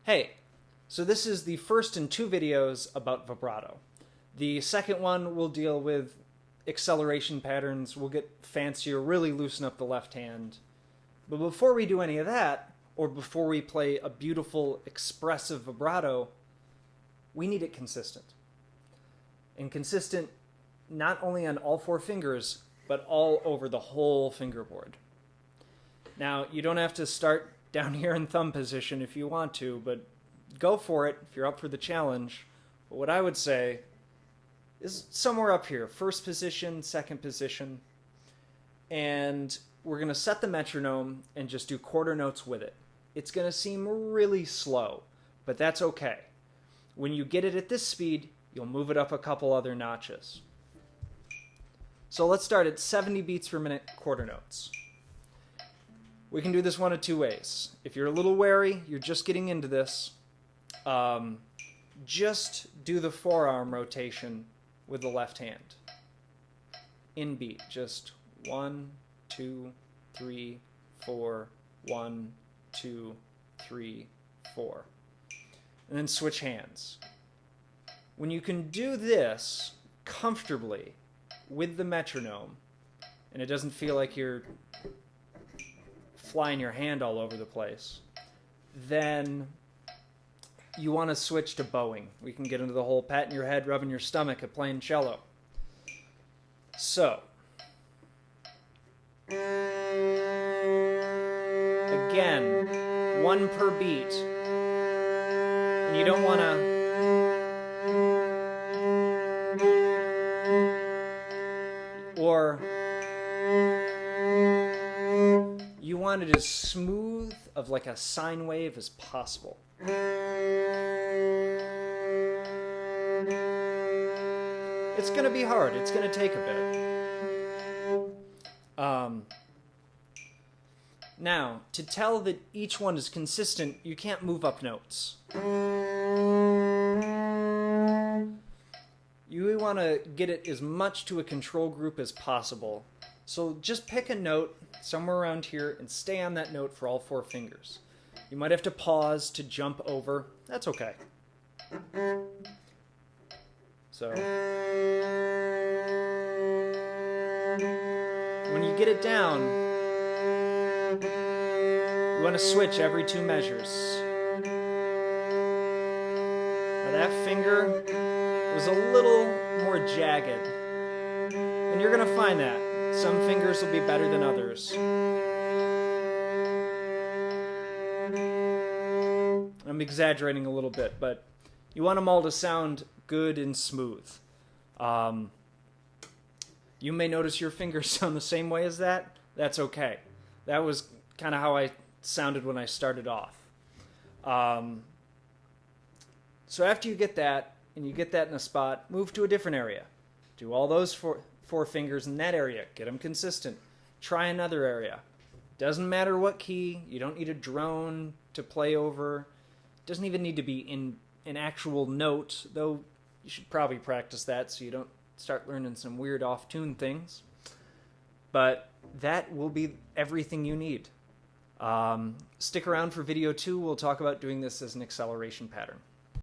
Hey, so this is the first in 2 videos about vibrato. The second one will deal with acceleration patterns. We'll get fancier, really loosen up the left hand. But before we do any of that, or before we play a beautiful, expressive vibrato, we need it consistent. And consistent not only on all 4 fingers, but all over the whole fingerboard. Now, you don't have to start down here in thumb position if you want to, but go for it if you're up for the challenge. But what I would say is somewhere up here, first position, second position, and we're going to set the metronome and just do quarter notes with it. It's going to seem really slow, but that's okay. When you get it at this speed, you'll move it up a couple other notches. So let's start at 70 beats per minute, quarter notes. We can do this one of 2 ways. If you're a little wary, you're just getting into this, just do the forearm rotation with the left hand. In beat, just 1, 2, 3, 4, 1, 2, 3, 4. And then switch hands. When you can do this comfortably with the metronome, and it doesn't feel like you're flying your hand all over the place, then you want to switch to bowing. We can get into the whole patting your head, rubbing your stomach at playing cello. So, again, 1 per beat. And you don't want to you want it as smooth of like a sine wave as possible. It's going to be hard. It's going to take a bit. Now, to tell that each one is consistent, you can't move up notes. You want to get it as much to a control group as possible. So just pick a note somewhere around here and stay on that note for all 4 fingers. You might have to pause to jump over. That's okay. So when you get it down, you want to switch every 2 measures. Now that finger was a little more jagged, and you're going to find that. Some fingers will be better than others. I'm exaggerating a little bit, but you want them all to sound good and smooth. You may notice your fingers sound the same way as that. That's okay. That was kind of how I sounded when I started off. So after you get that, and you get that in a spot, move to a different area. Do all those 4 fingers in that area. Get them consistent. Try another area. Doesn't matter what key. You don't need a drone to play over. Doesn't even need to be in an actual note, though you should probably practice that so you don't start learning some weird off-tune things. But that will be everything you need. Stick around for video 2. We'll talk about doing this as an acceleration pattern.